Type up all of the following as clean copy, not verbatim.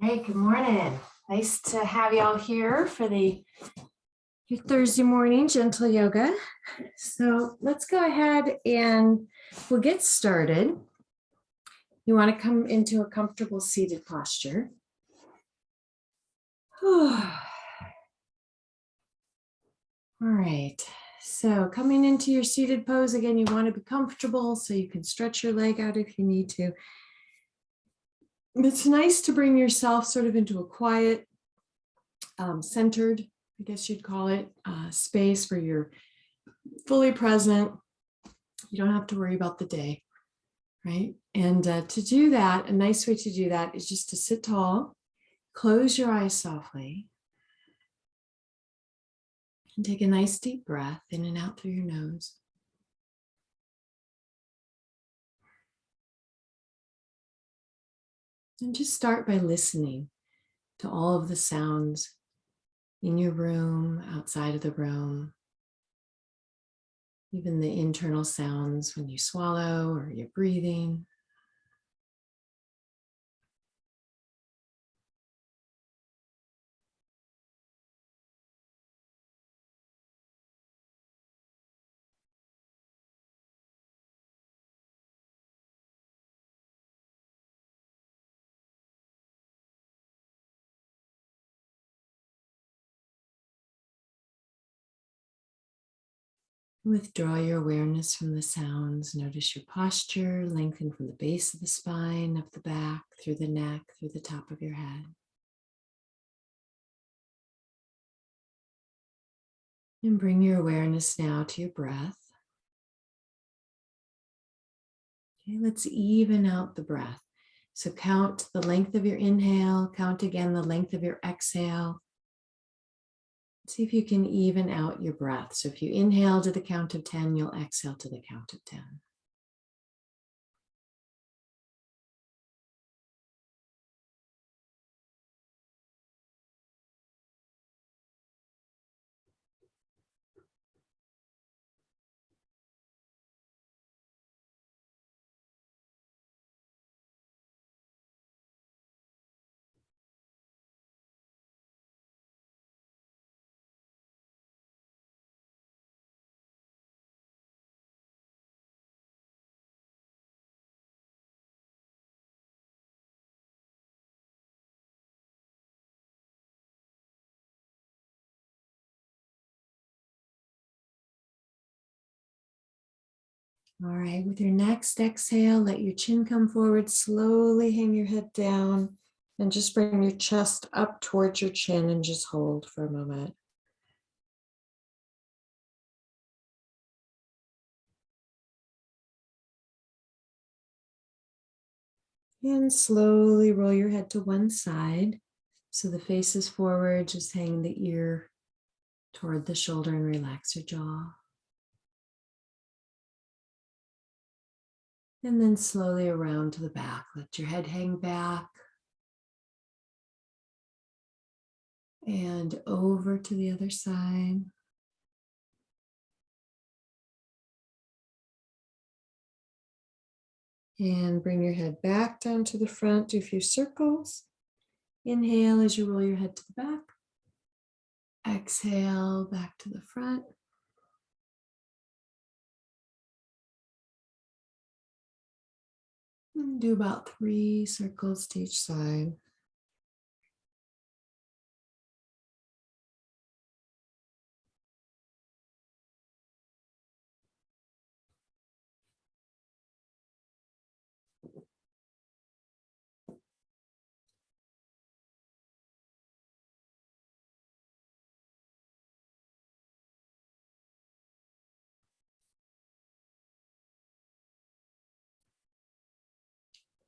Hey, good morning. Nice to have y'all here for your Thursday morning gentle yoga. So let's go ahead and we'll get started. You want to come into a comfortable seated posture. All right. So coming into your seated pose, again, you want to be comfortable so you can stretch your leg out if you need to. It's nice to bring yourself sort of into a quiet, centered, I guess you'd call it, space where you're fully present. You don't have to worry about the day, right? And to do that, a nice way to do that is just to sit tall, close your eyes softly, and take a nice deep breath in and out through your nose. And just start by listening to all of the sounds in your room, outside of the room, even the internal sounds when you swallow or you're breathing. Withdraw your awareness from the sounds. Notice your posture, lengthen from the base of the spine, up the back, through the neck, through the top of your head. And bring your awareness now to your breath. Okay, let's even out the breath. So count the length of your inhale, count again the length of your exhale. See if you can even out your breath. So if you inhale to the count of 10, you'll exhale to the count of 10. All right, with your next exhale, let your chin come forward, slowly hang your head down, and just bring your chest up towards your chin and just hold for a moment. And slowly roll your head to one side. So the face is forward, just hang the ear toward the shoulder and relax your jaw. And then slowly around to the back. Let your head hang back. And over to the other side. And bring your head back down to the front. Do a few circles. Inhale as you roll your head to the back. Exhale back to the front. And do about 3 circles to each side.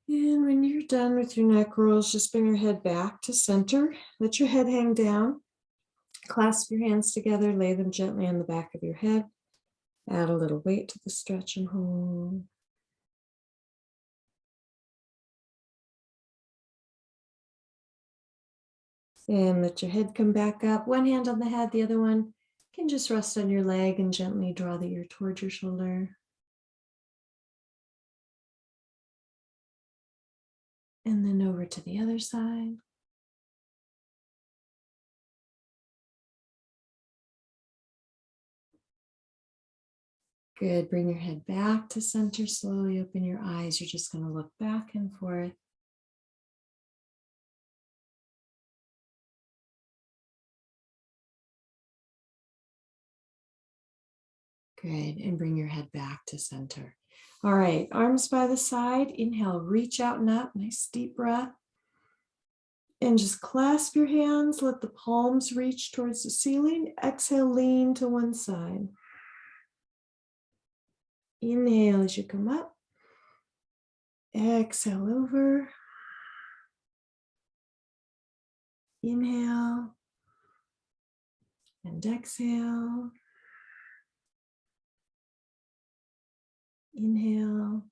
And when you're done with your neck rolls, just bring your head back to center. Let your head hang down. Clasp your hands together, lay them gently on the back of your head. Add a little weight to the stretch and hold. And let your head come back up. One hand on the head, the other one can just rest on your leg and gently draw the ear towards your shoulder. And then over to the other side. Good. Bring your head back to center. Slowly open your eyes. You're just going to look back and forth. Good. And bring your head back to center. All right. Arms by the side. Inhale, reach out and up. Nice deep breath. And just clasp your hands. Let the palms reach towards the ceiling. Exhale, lean to one side. Inhale as you come up. Exhale over. Inhale. And exhale. Inhale.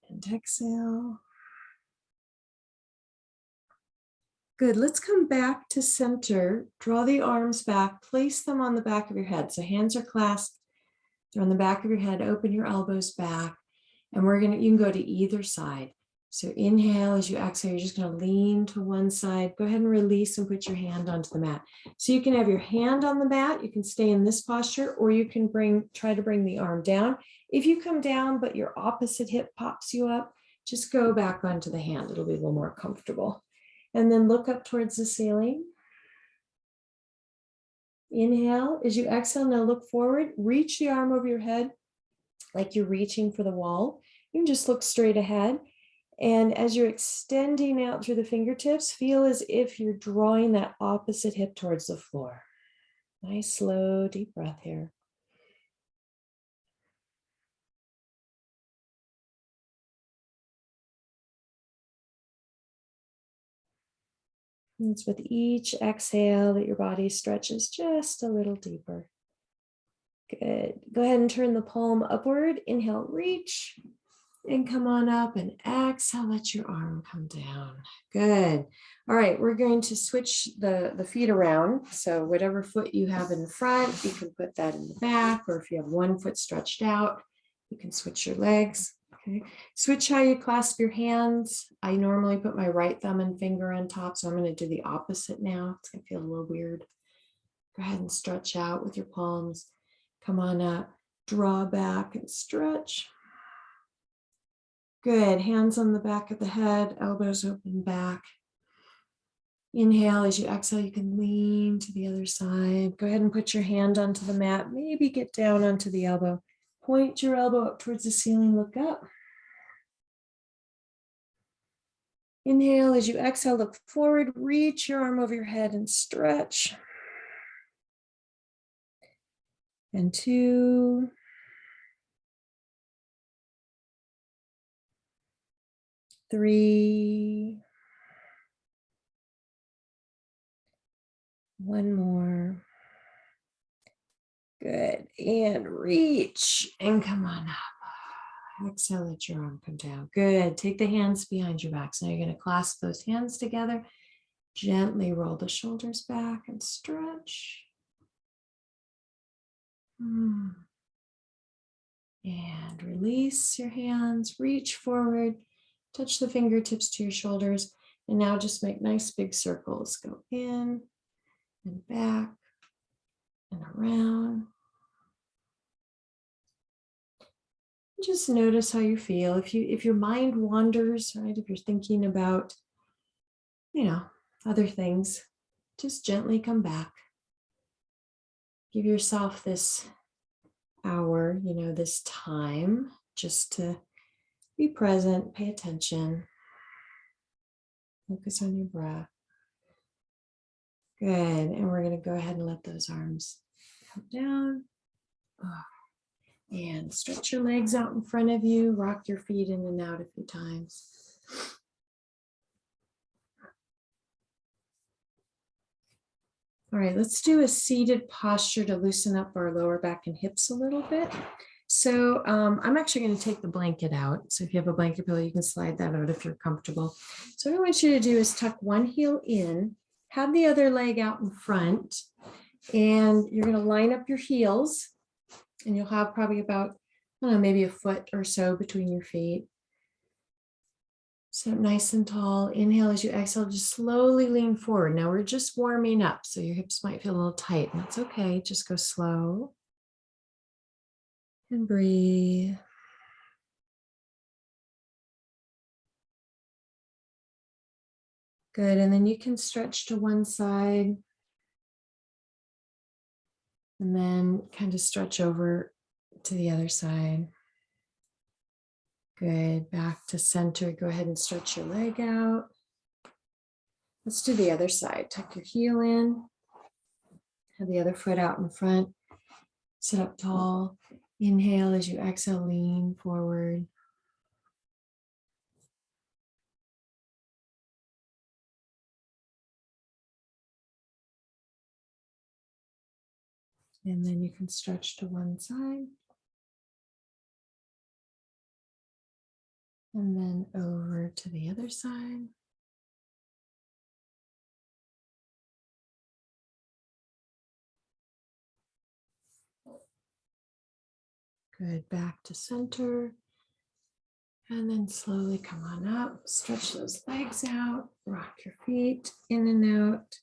And exhale. Good. Let's come back to center. Draw the arms back. Place them on the back of your head. So hands are clasped. They're on the back of your head. Open your elbows back. And you can go to either side. So inhale as you exhale, you're just going to lean to one side. Go ahead and release and put your hand onto the mat. So you can have your hand on the mat. You can stay in this posture, or you can try to bring the arm down. If you come down, but your opposite hip pops you up, just go back onto the hand. It'll be a little more comfortable. And then look up towards the ceiling. Inhale. As you exhale, now look forward. Reach the arm over your head like you're reaching for the wall. You can just look straight ahead. And as you're extending out through the fingertips, feel as if you're drawing that opposite hip towards the floor. Nice, slow, deep breath here. And it's with each exhale that your body stretches just a little deeper. Good. Go ahead and turn the palm upward. Inhale, reach. And come on up, and exhale, let your arm come down. Good. All right, we're going to switch the feet around. So whatever foot you have in the front, you can put that in the back, or if you have one foot stretched out, you can switch your legs. Okay. Switch how you clasp your hands. I normally put my right thumb and finger on top, so I'm going to do the opposite now. It's going to feel a little weird. Go ahead and stretch out with your palms. Come on up, draw back and stretch. Good. Hands on the back of the head, elbows open back. Inhale. As you exhale, you can lean to the other side. Go ahead and put your hand onto the mat. Maybe get down onto the elbow. Point your elbow up towards the ceiling. Look up. Inhale. As you exhale, look forward. Reach your arm over your head and stretch. And 2. 3. 1 more. Good. And reach and come on up. Exhale, let your arm come down. Good. Take the hands behind your back. So now you're going to clasp those hands together. Gently roll the shoulders back and stretch. And release your hands. Reach forward. Touch the fingertips to your shoulders. And now just make nice big circles. Go in and back and around. Just notice how you feel. If your mind wanders, right? If you're thinking about, other things, just gently come back. Give yourself this hour, this time just to be present, pay attention, focus on your breath. Good. And we're going to go ahead and let those arms come down. And stretch your legs out in front of you. Rock your feet in and out a few times. All right, let's do a seated posture to loosen up our lower back and hips a little bit. So I'm actually going to take the blanket out. So if you have a blanket pillow, you can slide that out if you're comfortable. So what I want you to do is tuck one heel in, have the other leg out in front, and you're going to line up your heels, and you'll have probably about, maybe a foot or so between your feet. Sit up nice and tall. Inhale. As you exhale, just slowly lean forward. Now we're just warming up, so your hips might feel a little tight, and that's okay. Just go slow. And breathe. Good, and then you can stretch to one side and then kind of stretch over to the other side. Good, back to center. Go ahead and stretch your leg out. Let's do the other side. Tuck your heel in. Have the other foot out in front. Sit up tall. Inhale as you exhale, lean forward. And then you can stretch to one side. And then over to the other side. Good, back to center. And then slowly come on up. Stretch those legs out. Rock your feet in and out.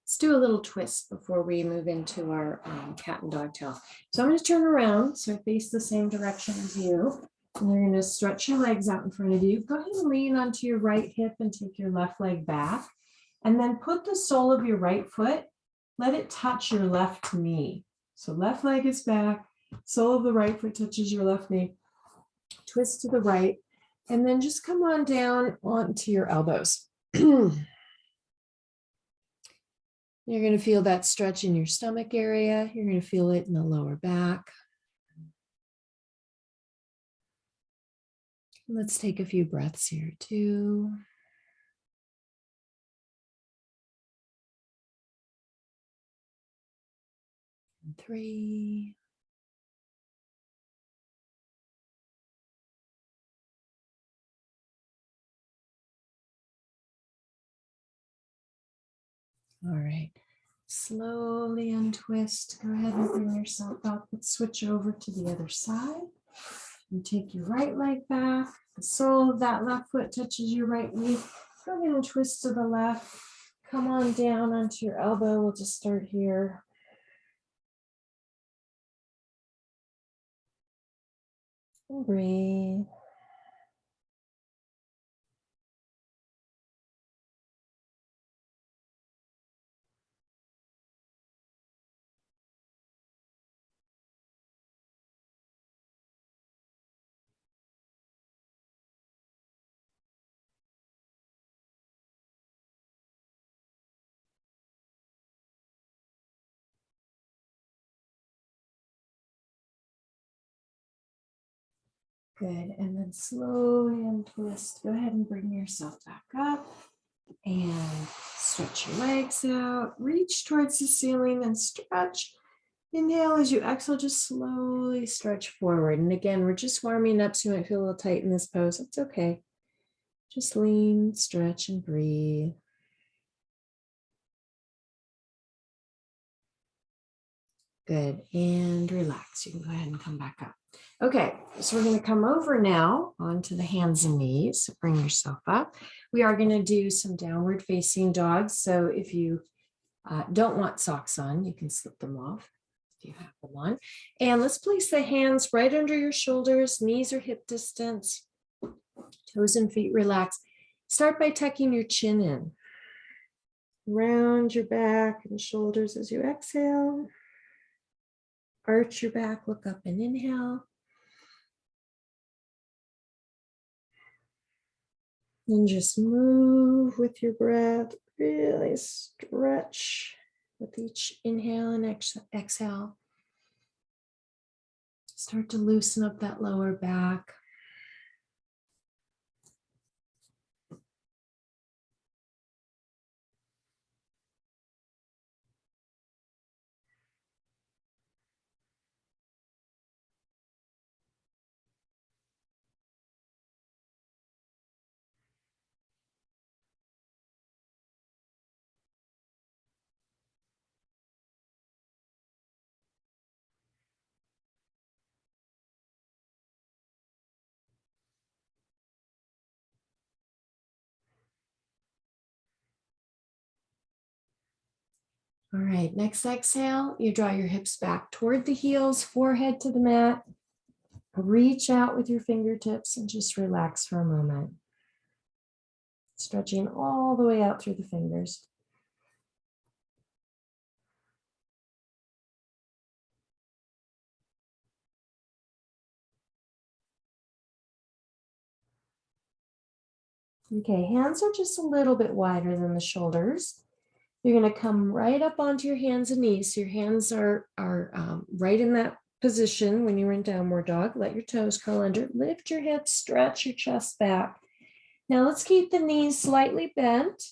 Let's do a little twist before we move into our cat and dog tail. So I'm going to turn around so I face the same direction as you. And you're going to stretch your legs out in front of you. Go ahead and lean onto your right hip and take your left leg back. And then put the sole of your right foot, let it touch your left knee. So left leg is back, sole of the right foot touches your left knee. Twist to the right, and then just come on down onto your elbows. You're going to feel that stretch in your stomach area. You're going to feel it in the lower back. Let's take a few breaths here, 2. And 3. All right. Slowly untwist. Go ahead and bring yourself up. Let's switch over to the other side. And take your right leg back. The sole of that left foot touches your right knee. Go ahead and twist to the left. Come on down onto your elbow. We'll just start here. And breathe. Good, and then slowly untwist. Go ahead and bring yourself back up and stretch your legs out. Reach towards the ceiling and stretch. Inhale as you exhale, just slowly stretch forward. And again, we're just warming up, so you might feel a little tight in this pose. It's okay. Just lean, stretch, and breathe. Good, and relax. You can go ahead and come back up. Okay, so we're going to come over now onto the hands and knees. So bring yourself up. We are going to do some downward facing dogs. So if you don't want socks on, you can slip them off if you have them on. And let's place the hands right under your shoulders, knees or hip distance, toes and feet relax. Start by tucking your chin in. Round your back and shoulders as you exhale. Arch your back, look up and inhale. And just move with your breath. Really stretch with each inhale and exhale. Start to loosen up that lower back. All right, next exhale, you draw your hips back toward the heels, forehead to the mat. Reach out with your fingertips and just relax for a moment. Stretching all the way out through the fingers. Okay, hands are just a little bit wider than the shoulders. You're going to come right up onto your hands and knees. So your hands are right in that position when you're in downward dog. Let your toes curl under. Lift your hips, stretch your chest back. Now let's keep the knees slightly bent.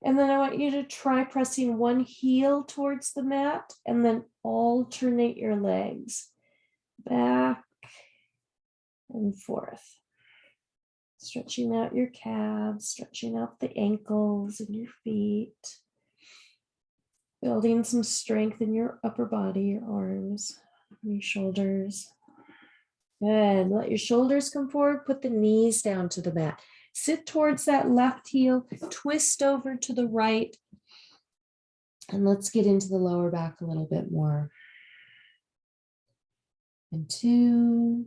And then I want you to try pressing one heel towards the mat and then alternate your legs back and forth. Stretching out your calves, stretching out the ankles and your feet. Building some strength in your upper body, your arms, your shoulders. Good. Let your shoulders come forward. Put the knees down to the mat. Sit towards that left heel. Twist over to the right. And let's get into the lower back a little bit more. And 2.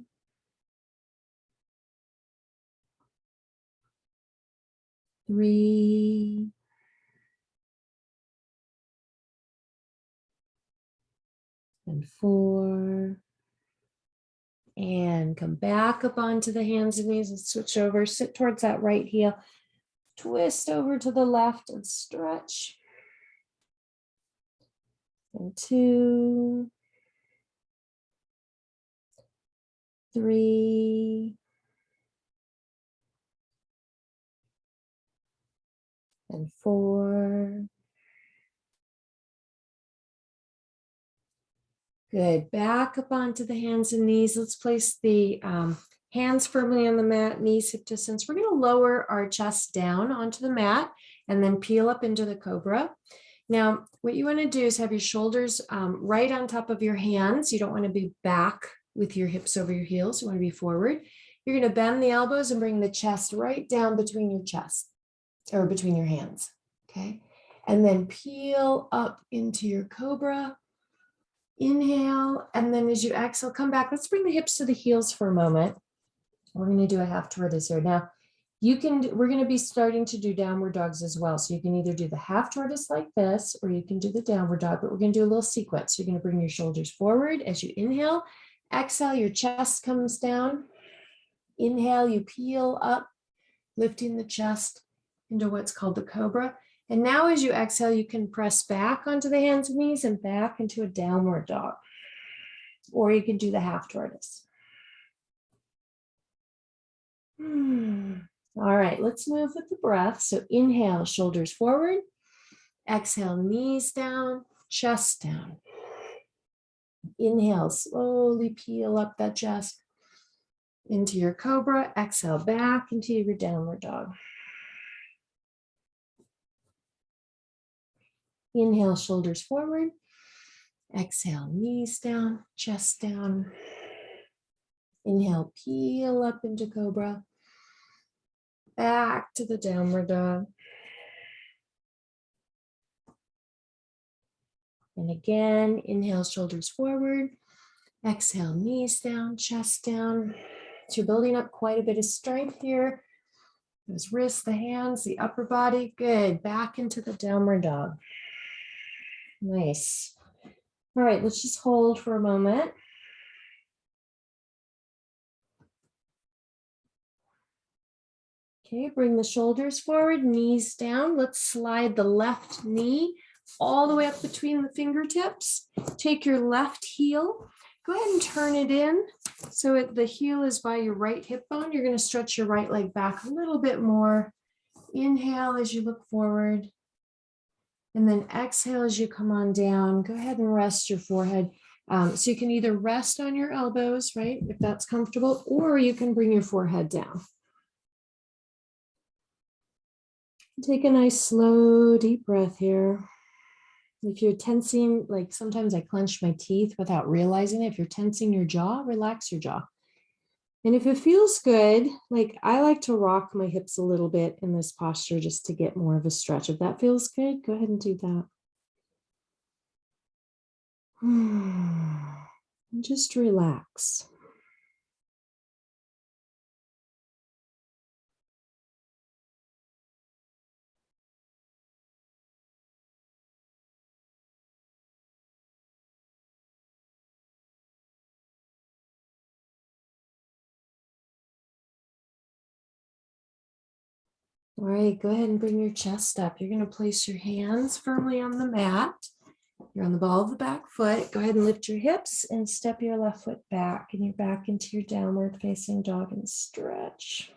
3. And 4. And come back up onto the hands and knees and switch over. Sit towards that right heel. Twist over to the left and stretch. And 2. 3. And 4. Good. Back up onto the hands and knees. Let's place the hands firmly on the mat, knees hip distance. We're going to lower our chest down onto the mat and then peel up into the cobra. Now, what you want to do is have your shoulders right on top of your hands. You don't want to be back with your hips over your heels. You want to be forward. You're going to bend the elbows and bring the chest right down between your chest or between your hands. Okay. And then peel up into your cobra. Inhale, and then as you exhale, come back. Let's bring the hips to the heels for a moment. We're going to do a half tortoise here. Now, we're going to be starting to do downward dogs as well. So you can either do the half tortoise like this, or you can do the downward dog, but we're going to do a little sequence. You're going to bring your shoulders forward as you inhale. Exhale, your chest comes down. Inhale, you peel up, lifting the chest into what's called the cobra. And now as you exhale, you can press back onto the hands and knees and back into a downward dog. Or you can do the half tortoise. All right, let's move with the breath. So inhale, shoulders forward. Exhale, knees down, chest down. Inhale, slowly peel up that chest into your cobra. Exhale, back into your downward dog. Inhale, shoulders forward. Exhale, knees down, chest down. Inhale, peel up into cobra. Back to the downward dog. And again, inhale, shoulders forward. Exhale, knees down, chest down. So you're building up quite a bit of strength here. Those wrists, the hands, the upper body. Good. Back into the downward dog. Nice. All right, let's just hold for a moment. Okay, bring the shoulders forward, knees down. Let's slide the left knee all the way up between the fingertips. Take your left heel. Go ahead and turn it in. So the heel is by your right hip bone. You're going to stretch your right leg back a little bit more. Inhale as you look forward. And then exhale as you come on down. Go ahead and rest your forehead. So you can either rest on your elbows, right, if that's comfortable, or you can bring your forehead down. Take a nice, slow, deep breath here. If you're tensing, like sometimes I clench my teeth without realizing it. If you're tensing your jaw, relax your jaw. And if it feels good, like I like to rock my hips a little bit in this posture just to get more of a stretch. If that feels good, go ahead and do that. And just relax. All right, go ahead and bring your chest up. You're going to place your hands firmly on the mat. You're on the ball of the back foot. Go ahead and lift your hips and step your left foot back, and you're back into your downward facing dog and stretch.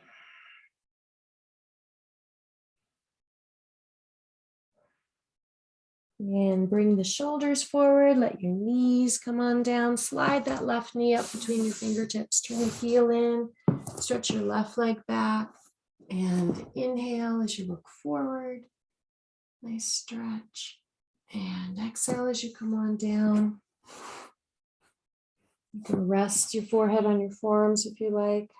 And bring the shoulders forward. Let your knees come on down. Slide that left knee up between your fingertips. Turn the heel in. Stretch your left leg back. And inhale as you look forward. Nice stretch. And exhale as you come on down. You can rest your forehead on your forearms if you like.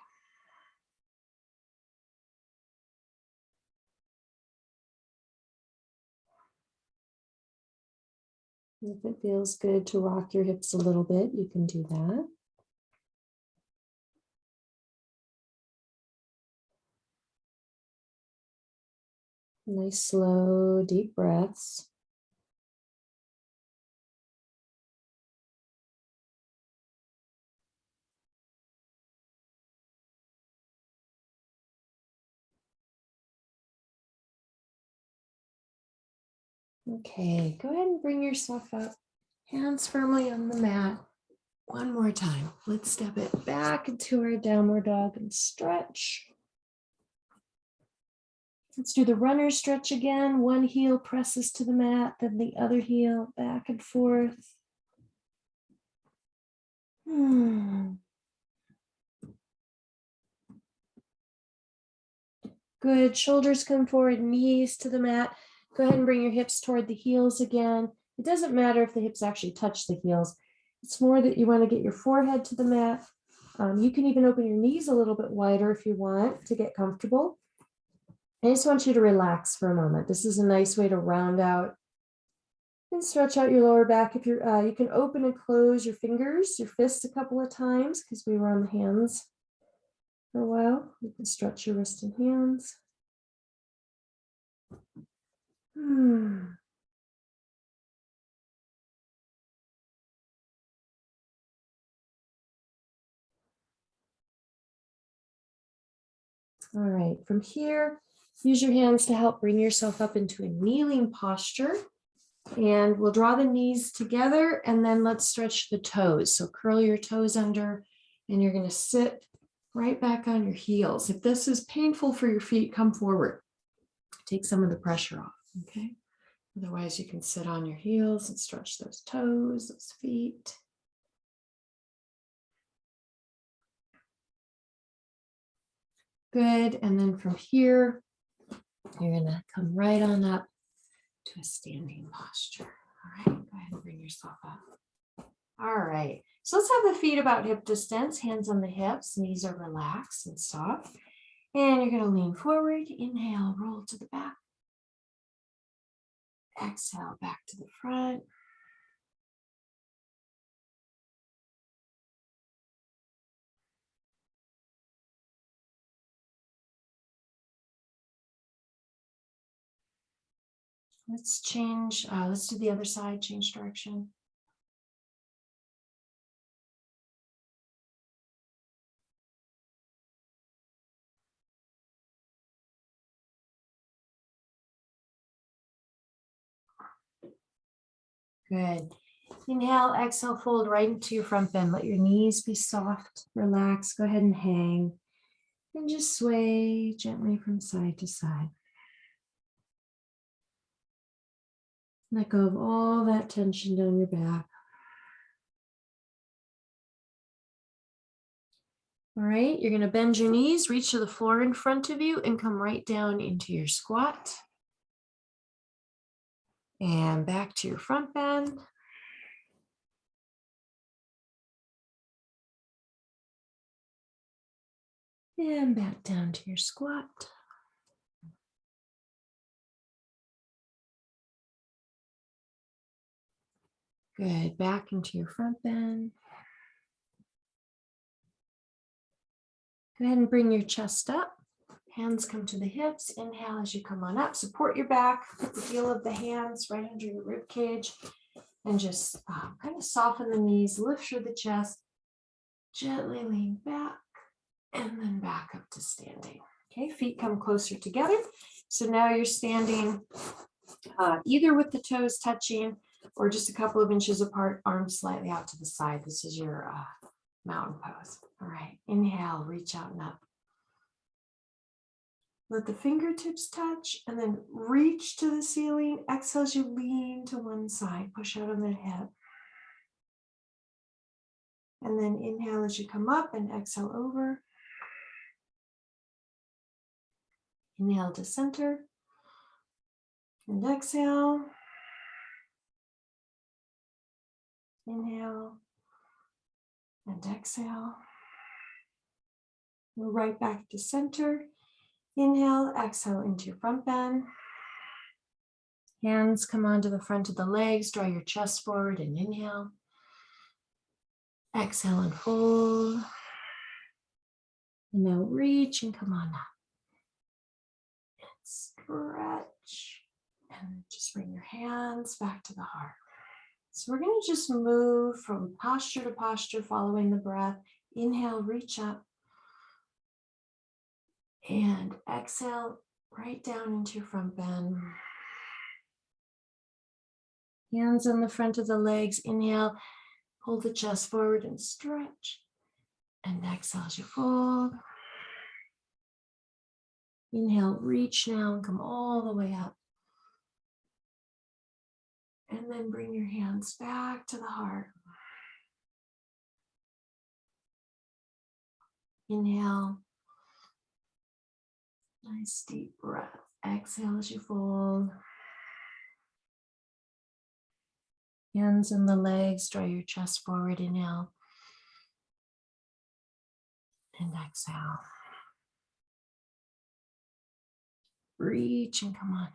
If it feels good to rock your hips a little bit, you can do that. Nice, slow, deep breaths. Okay, go ahead and bring yourself up. Hands firmly on the mat. One more time. Let's step it back into our downward dog and stretch. Let's do the runner stretch again. One heel presses to the mat, then the other heel back and forth. Good. Shoulders come forward, knees to the mat. Go ahead and bring your hips toward the heels again. It doesn't matter if the hips actually touch the heels. It's more that you want to get your forehead to the mat. You can even open your knees a little bit wider if you want to get comfortable. I just want you to relax for a moment. This is a nice way to round out and stretch out your lower back. If you're, you can open and close your fingers, your fists a couple of times because we were on the hands for a while. You can stretch your wrist and hands. All right, from here, use your hands to help bring yourself up into a kneeling posture. And we'll draw the knees together and then let's stretch the toes. So curl your toes under and you're going to sit right back on your heels. If this is painful for your feet, come forward. Take some of the pressure off, okay? Otherwise, you can sit on your heels and stretch those toes, those feet. Good, and then from here, you're gonna come right on up to a standing posture. All right, go ahead and bring yourself up. All right, so let's have the feet about hip distance, hands on the hips, knees are relaxed and soft. And you're gonna lean forward, inhale, roll to the back. Exhale, back to the front. Let's change, let's do the other side, change direction. Good. Inhale, exhale, fold right into your front bend. Let your knees be soft, relax. Go ahead and hang and just sway gently from side to side. Let go of all that tension down your back. All right, you're going to bend your knees, reach to the floor in front of you, and come right down into your squat. And back to your front bend. And back down to your squat. Good. Back into your front bend. Go ahead and bring your chest up. Hands come to the hips. Inhale as you come on up. Support your back. Put the heel of the hands right under your rib cage. And just kind of soften the knees. Lift through the chest. Gently lean back. And then back up to standing. Okay, feet come closer together. So now you're standing either with the toes touching or just a couple of inches apart, arms slightly out to the side. This is your mountain pose. All right, inhale, reach out and up. Let the fingertips touch and then reach to the ceiling. Exhale as you lean to one side, push out on the hip. And then inhale as you come up and exhale over. Inhale to center. And exhale. Inhale. And exhale. We're right back to center. Inhale, exhale into your front bend. Hands come onto the front of the legs. Draw your chest forward and inhale. Exhale and fold. And now reach and come on up. And stretch. And just bring your hands back to the heart. So we're going to just move from posture to posture, following the breath. Inhale, reach up. And exhale, right down into your front bend. Hands on the front of the legs. Inhale, pull the chest forward and stretch. And exhale as you fold. Inhale, reach now and come all the way up. And then bring your hands back to the heart. Inhale. Nice deep breath. Exhale as you fold. Hands on the legs, draw your chest forward. Inhale. And exhale. Reach and come on up.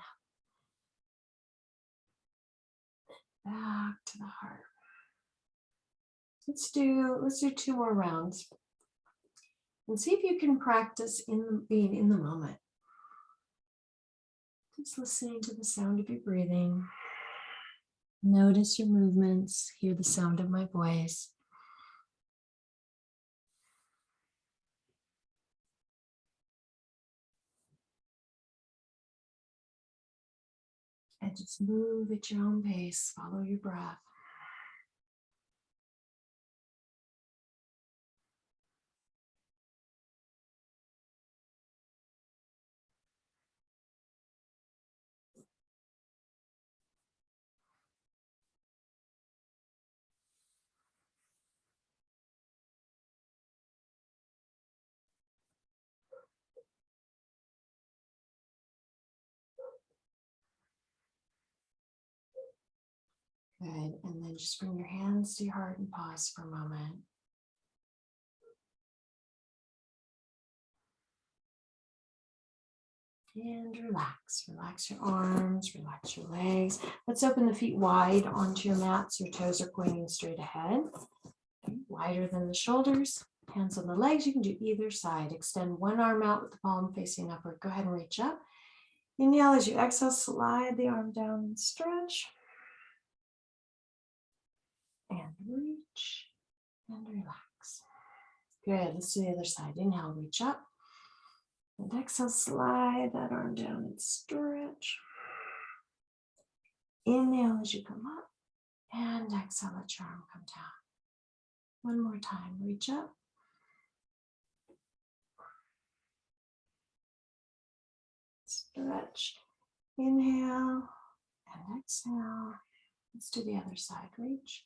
Back to the heart. Let's do 2 more rounds. And see if you can practice being in the moment. Just listening to the sound of your breathing. Notice your movements, hear the sound of my voice. And just move at your own pace, follow your breath. Good, and then just bring your hands to your heart and pause for a moment. And relax your arms, relax your legs. Let's open the feet wide onto your mat so your toes are pointing straight ahead. Okay, wider than the shoulders, hands on the legs. You can do either side. Extend one arm out with the palm facing upward. Go ahead and reach up. Inhale as you exhale, slide the arm down and stretch. And reach and relax. Good, let's do the other side. Inhale, reach up. And exhale, slide that arm down and stretch. Inhale as you come up. And exhale, let your arm come down. One more time, reach up. Stretch. Inhale and exhale. Let's do the other side, reach.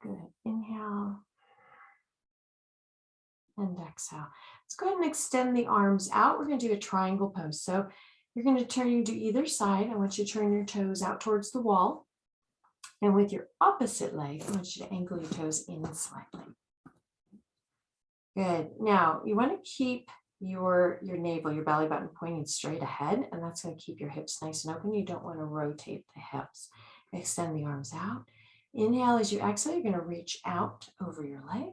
Good, inhale. And exhale. Let's go ahead and extend the arms out. We're going to do a triangle pose. So you're going to turn to either side. I want you to turn your toes out towards the wall. And with your opposite leg, I want you to angle your toes in slightly. Good. Now, you want to keep your navel, your belly button pointing straight ahead, and that's going to keep your hips nice and open. You don't want to rotate the hips. Extend the arms out. Inhale as you exhale, you're going to reach out over your leg.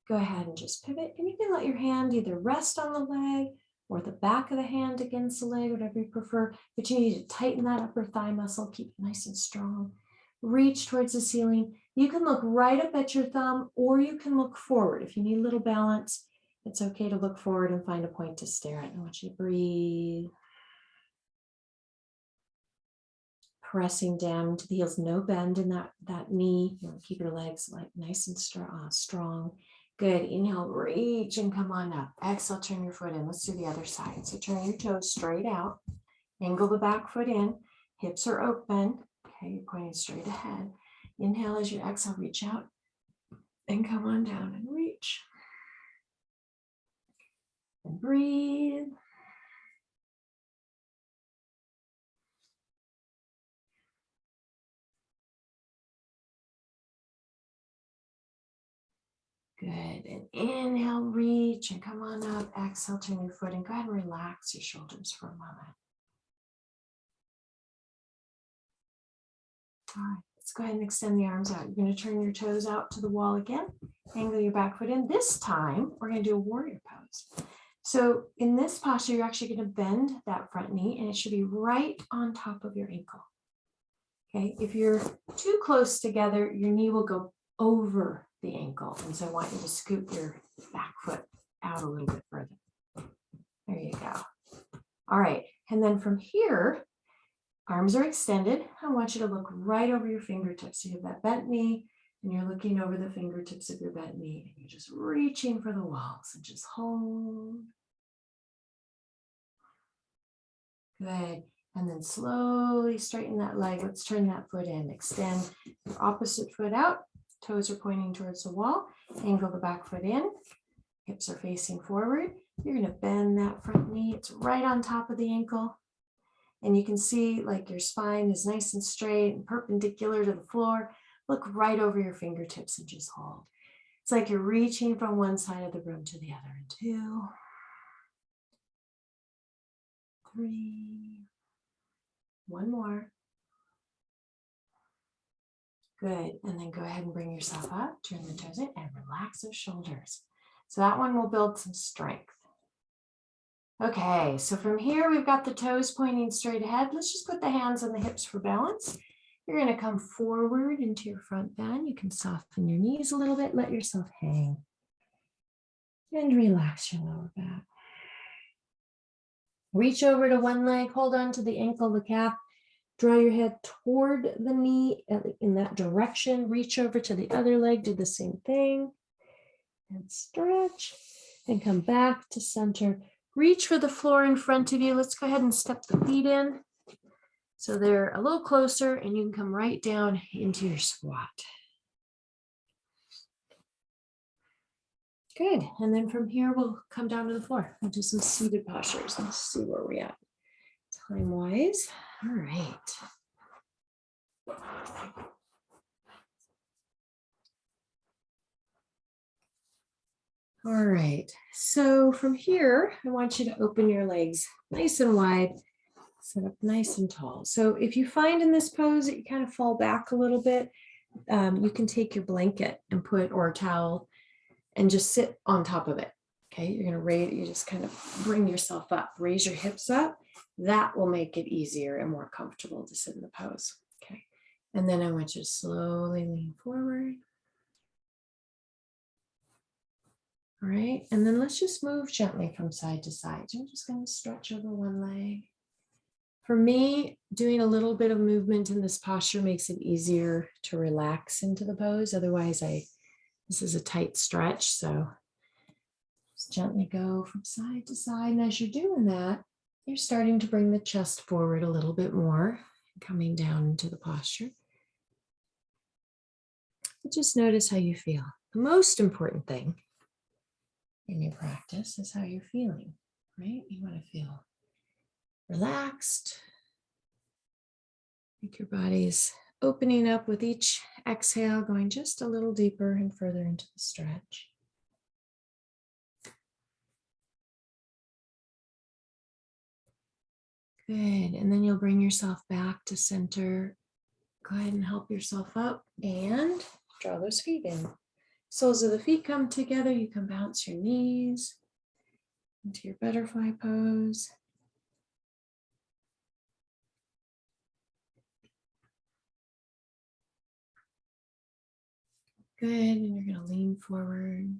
Go ahead and just pivot, and you can let your hand either rest on the leg or the back of the hand against the leg, whatever you prefer, but you need to tighten that upper thigh muscle, keep it nice and strong. Reach towards the ceiling. You can look right up at your thumb, or you can look forward. If you need a little balance, it's okay to look forward and find a point to stare at. I want you to breathe. Pressing down into the heels, no bend in that knee. You want to keep your legs like nice and strong. Good. Inhale, reach and come on up. Exhale, turn your foot in. Let's do the other side. So turn your toes straight out. Angle the back foot in. Hips are open. Okay, you're pointing straight ahead. Inhale as you exhale, reach out and come on down and reach. And breathe. Good. And inhale, reach and come on up. Exhale, turn your foot and go ahead and relax your shoulders for a moment. All right, let's go ahead and extend the arms out. You're going to turn your toes out to the wall again. Angle your back foot in. This time, we're going to do a warrior pose. So in this posture, you're actually going to bend that front knee, and it should be right on top of your ankle. Okay, if you're too close together, your knee will go over the ankle. And so I want you to scoot your back foot out a little bit further. There you go. All right, and then from here, arms are extended. I want you to look right over your fingertips. So you have that bent knee, and you're looking over the fingertips of your bent knee, and you're just reaching for the walls and just hold. Good. And then slowly straighten that leg. Let's turn that foot in. Extend your opposite foot out. Toes are pointing towards the wall. Angle the back foot in. Hips are facing forward. You're going to bend that front knee. It's right on top of the ankle. And you can see like your spine is nice and straight and perpendicular to the floor. Look right over your fingertips and just hold. It's like you're reaching from one side of the room to the other. And 2, 3, one more. Good. And then go ahead and bring yourself up, turn the toes in, and relax those shoulders. So that one will build some strength. Okay, so from here, we've got the toes pointing straight ahead. Let's just put the hands on the hips for balance. You're going to come forward into your front bend. You can soften your knees a little bit, let yourself hang. And relax your lower back. Reach over to one leg, hold on to the ankle, the calf. Draw your head toward the knee in that direction. Reach over to the other leg, do the same thing. And stretch and come back to center. Reach for the floor in front of you. Let's go ahead and step the feet in. So they're a little closer, and you can come right down into your squat. Good. And then from here, we'll come down to the floor. We'll do some seated postures. Let's see where we're at time-wise. All right. All right. So from here, I want you to open your legs nice and wide, sit up nice and tall. So if you find in this pose that you kind of fall back a little bit, you can take your blanket and or a towel and just sit on top of it. Okay, you're going to raise, you just kind of bring yourself up, raise your hips up. That will make it easier and more comfortable to sit in the pose. Okay, and then I want you to slowly lean forward. All right, and then let's just move gently from side to side. So I'm just going to stretch over one leg. For me, doing a little bit of movement in this posture makes it easier to relax into the pose. Otherwise, this is a tight stretch, so just gently go from side to side. And as you're doing that, you're starting to bring the chest forward a little bit more, coming down into the posture. But just notice how you feel. The most important thing in your practice is how you're feeling, right? You want to feel relaxed, like your body's opening up with each exhale, going just a little deeper and further into the stretch. Good. And then you'll bring yourself back to center. Go ahead and help yourself up and draw those feet in. Soles of the feet come together. You can bounce your knees into your butterfly pose. Good. And you're going to lean forward.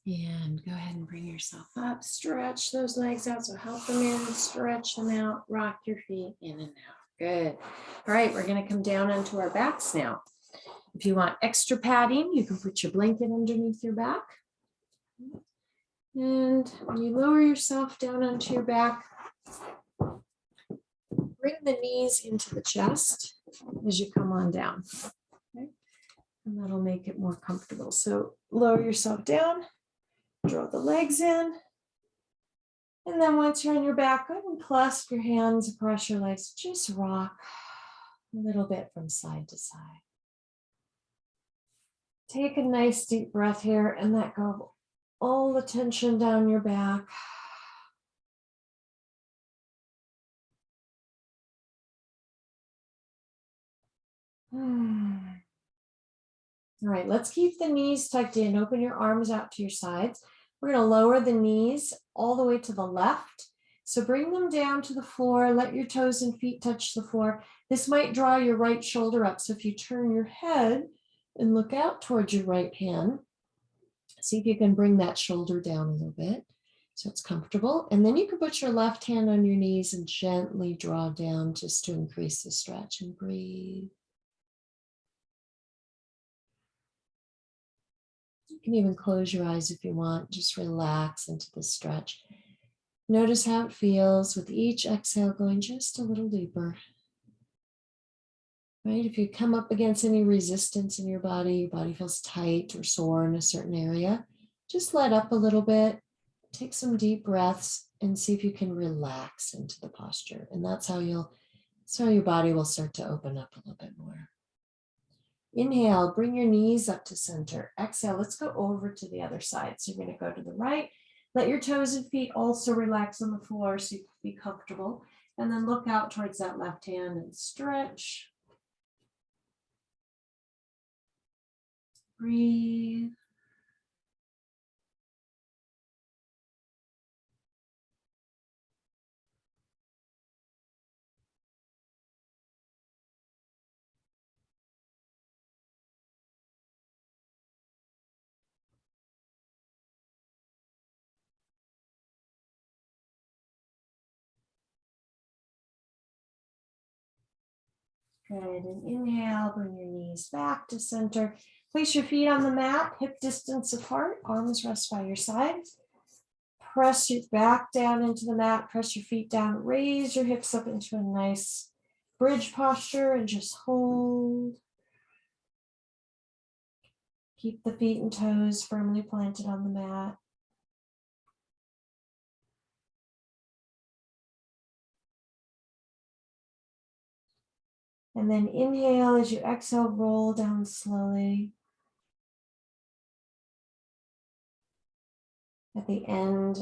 And go ahead and bring yourself up. Stretch those legs out. So help them in, stretch them out, rock your feet in and out. Good. All right, we're going to come down onto our backs now. If you want extra padding, you can put your blanket underneath your back. And when you lower yourself down onto your back, bring the knees into the chest as you come on down. Okay? And that'll make it more comfortable. So lower yourself down. Draw the legs in. And then once you're on your back, go ahead and clasp your hands across your legs. Just rock a little bit from side to side. Take a nice deep breath here and let go of all the tension down your back. All right, let's keep the knees tucked in. Open your arms out to your sides. We're going to lower the knees all the way to the left. So bring them down to the floor. Let your toes and feet touch the floor. This might draw your right shoulder up. So if you turn your head and look out towards your right hand, see if you can bring that shoulder down a little bit so it's comfortable. And then you can put your left hand on your knees and gently draw down just to increase the stretch and breathe. You can even close your eyes if you want. Just relax into the stretch. Notice how it feels with each exhale going just a little deeper. Right? If you come up against any resistance in your body feels tight or sore in a certain area, just let up a little bit, take some deep breaths and see if you can relax into the posture. And that's how your body will start to open up a little bit more. Inhale, bring your knees up to center. Exhale, let's go over to the other side. So you're going to go to the right. Let your toes and feet also relax on the floor so you can be comfortable. And then look out towards that left hand and stretch. Breathe. Good, and inhale, bring your knees back to center. Place your feet on the mat, hip distance apart, arms rest by your sides. Press your back down into the mat, press your feet down, raise your hips up into a nice bridge posture and just hold. Keep the feet and toes firmly planted on the mat. And then inhale as you exhale, roll down slowly. At the end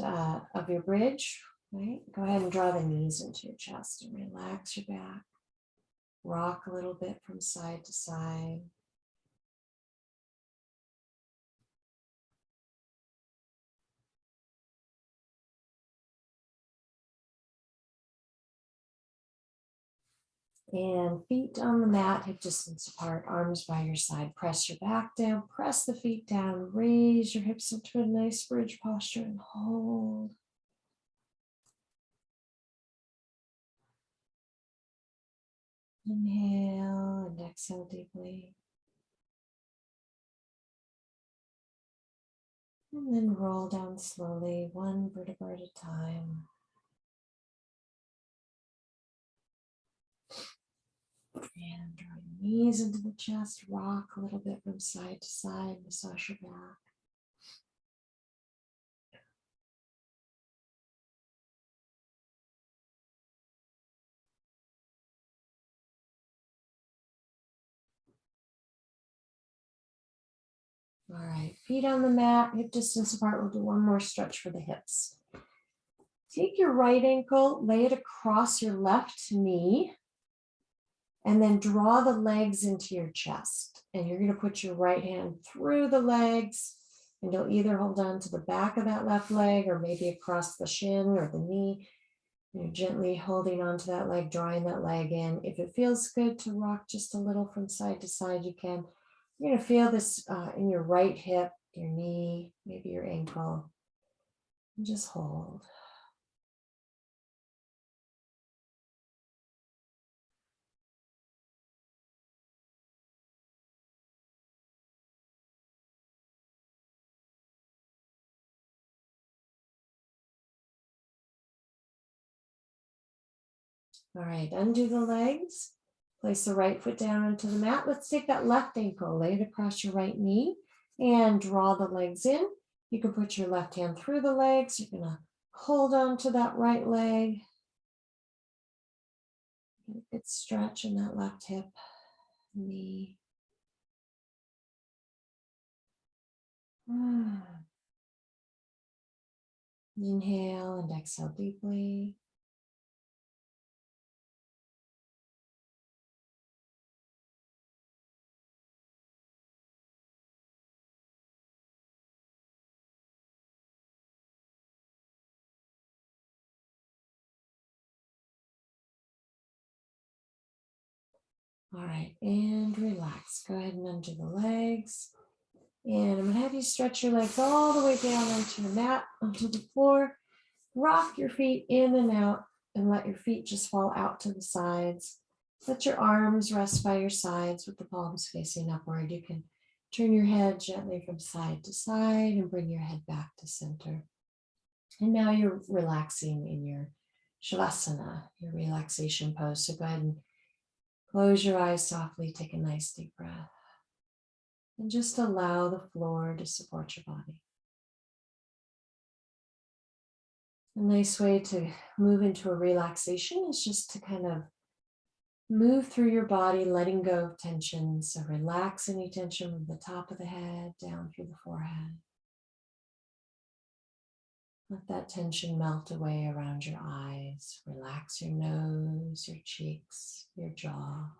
of your bridge, right? Go ahead and draw the knees into your chest and relax your back. Rock a little bit from side to side. And feet on the mat, hip distance apart, arms by your side. Press your back down, press the feet down, raise your hips into a nice bridge posture and hold. Inhale and exhale deeply. And then roll down slowly, one vertebra at a time. And draw your knees into the chest, rock a little bit from side to side, massage your back. All right, feet on the mat, hip distance apart. We'll do one more stretch for the hips. Take your right ankle, lay it across your left knee, and then draw the legs into your chest. And you're going to put your right hand through the legs, and you'll either hold on to the back of that left leg or maybe across the shin or the knee. You're gently holding onto that leg, drawing that leg in. If it feels good to rock just a little from side to side, you can. You're going to feel this in your right hip, your knee, maybe your ankle. And just hold. All right, undo the legs. Place the right foot down onto the mat. Let's take that left ankle, lay it across your right knee, and draw the legs in. You can put your left hand through the legs. You're going to hold on to that right leg. Good stretch in that left hip, knee. Inhale and exhale deeply. All right, and relax. Go ahead and undo the legs. And I'm going to have you stretch your legs all the way down onto the mat, onto the floor. Rock your feet in and out and let your feet just fall out to the sides. Let your arms rest by your sides with the palms facing upward. You can turn your head gently from side to side and bring your head back to center. And now you're relaxing in your Shavasana, your relaxation pose. So go ahead and close your eyes softly, take a nice deep breath, and just allow the floor to support your body. A nice way to move into a relaxation is just to kind of move through your body, letting go of tension. So relax any tension from the top of the head down through the forehead. Let that tension melt away around your eyes. Relax your nose, your cheeks, your jaw.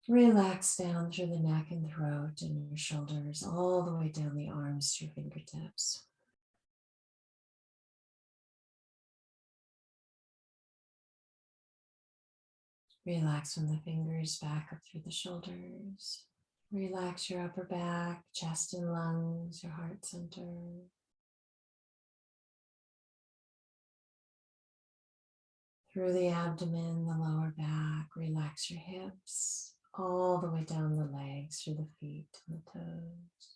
Relax down through the neck and throat and your shoulders, all the way down the arms to your fingertips. Relax from the fingers back up through the shoulders. Relax your upper back, chest and lungs, your heart center. Through the abdomen, the lower back, relax your hips, all the way down the legs, through the feet and the toes.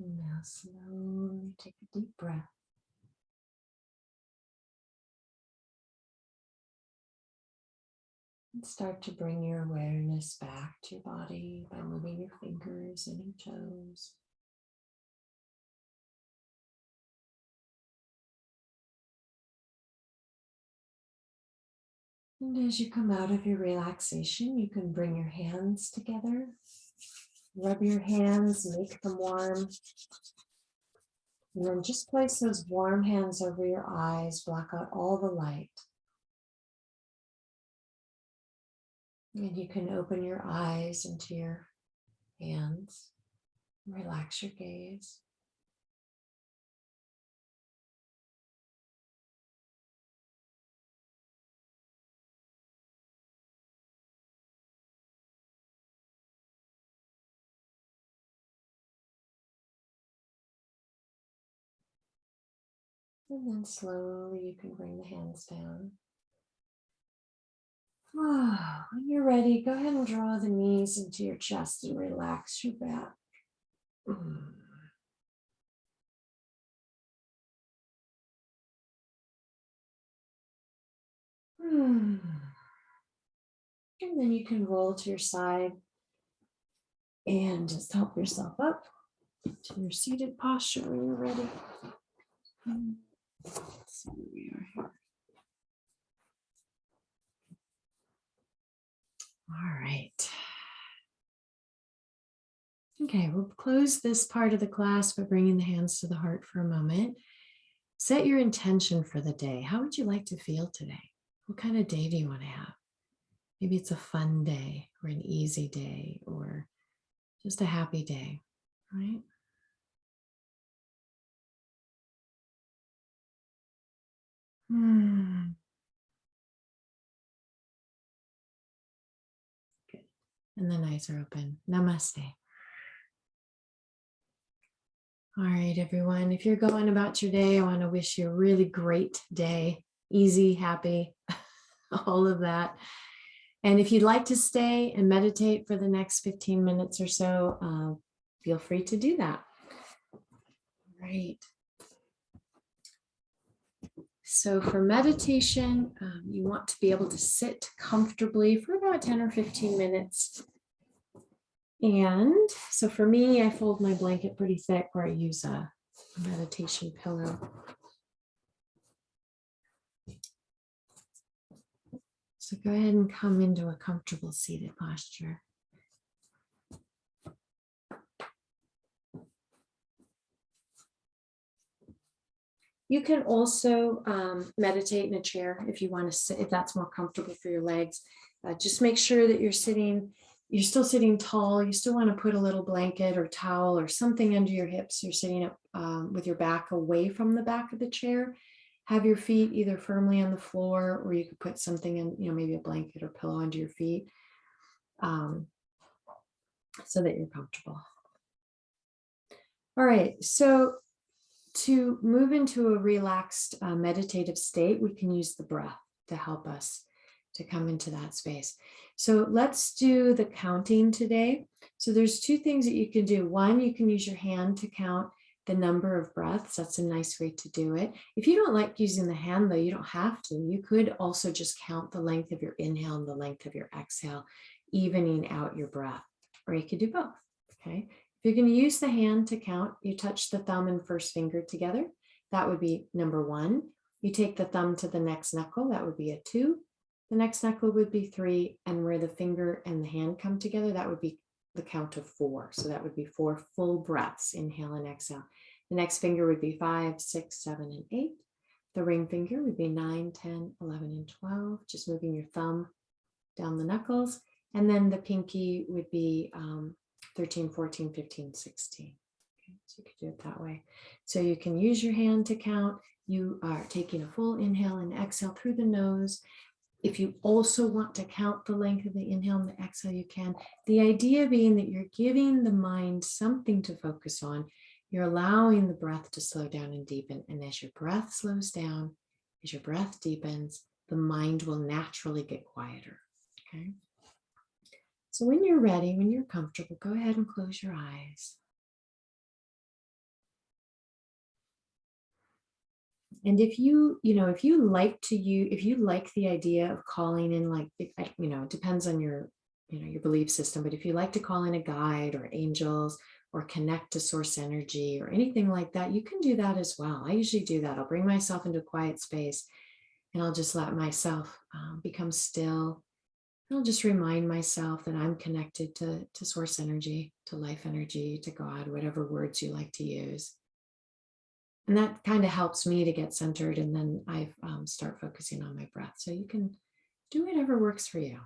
And now slowly take a deep breath. And start to bring your awareness back to your body by moving your fingers and your toes. And as you come out of your relaxation, you can bring your hands together. Rub your hands, make them warm. And then just place those warm hands over your eyes, block out all the light. And you can open your eyes into your hands, relax your gaze. And then slowly you can bring the hands down. When you're ready, go ahead and draw the knees into your chest and relax your back. And then you can roll to your side and just help yourself up to your seated posture when you're ready. Let's see where we are here. All right. Okay, we'll close this part of the class by bringing the hands to the heart for a moment. Set your intention for the day. How would you like to feel today? What kind of day do you want to have? Maybe it's a fun day or an easy day or just a happy day, right? Good. And the eyes are open. Namaste. All right, everyone. If you're going about your day, I want to wish you a really great day. Easy, happy, all of that. And if you'd like to stay and meditate for the next 15 minutes or so, feel free to do that. Right. So for meditation, you want to be able to sit comfortably for about 10 or 15 minutes. And so for me, I fold my blanket pretty thick where I use a meditation pillow. So go ahead and come into a comfortable seated posture. You can also meditate in a chair if you want to sit, if that's more comfortable for your legs. Just make sure that you're still sitting tall. You still want to put a little blanket or towel or something under your hips. You're sitting up with your back away from the back of the chair. Have your feet either firmly on the floor, or you could put something in, maybe a blanket or pillow under your feet, so that you're comfortable. All right, so to move into a relaxed meditative state, we can use the breath to help us to come into that space. So let's do the counting today. So there's two things that you can do. One, you can use your hand to count the number of breaths. That's a nice way to do it. If you don't like using the hand, though, you don't have to. You could also just count the length of your inhale and the length of your exhale, evening out your breath, or you could do both, okay? If you're going to use the hand to count, you touch the thumb and first finger together. That would be number 1. You take the thumb to the next knuckle. That would be a 2. The next knuckle would be 3. And where the finger and the hand come together, that would be the count of 4. So that would be 4 full breaths, inhale and exhale. The next finger would be 5, 6, 7, and 8. The ring finger would be 9, 10, 11, and 12, just moving your thumb down the knuckles. And then the pinky would be 13, 14, 15, 16. Okay, so you could do it that way. So you can use your hand to count. You are taking a full inhale and exhale through the nose. If you also want to count the length of the inhale and the exhale, you can. The idea being that you're giving the mind something to focus on. You're allowing the breath to slow down and deepen. And as your breath slows down, as your breath deepens, the mind will naturally get quieter. Okay. So when you're ready, when you're comfortable, go ahead and close your eyes. And if if you like if you like the idea of calling in, like, it depends on your belief system, but if you like to call in a guide or angels or connect to source energy or anything like that, you can do that as well. I usually do that. I'll bring myself into a quiet space and I'll just let myself become still. I'll just remind myself that I'm connected to source energy, to life energy, to God, whatever words you like to use. And that kind of helps me to get centered. And then I start focusing on my breath. So you can do whatever works for you.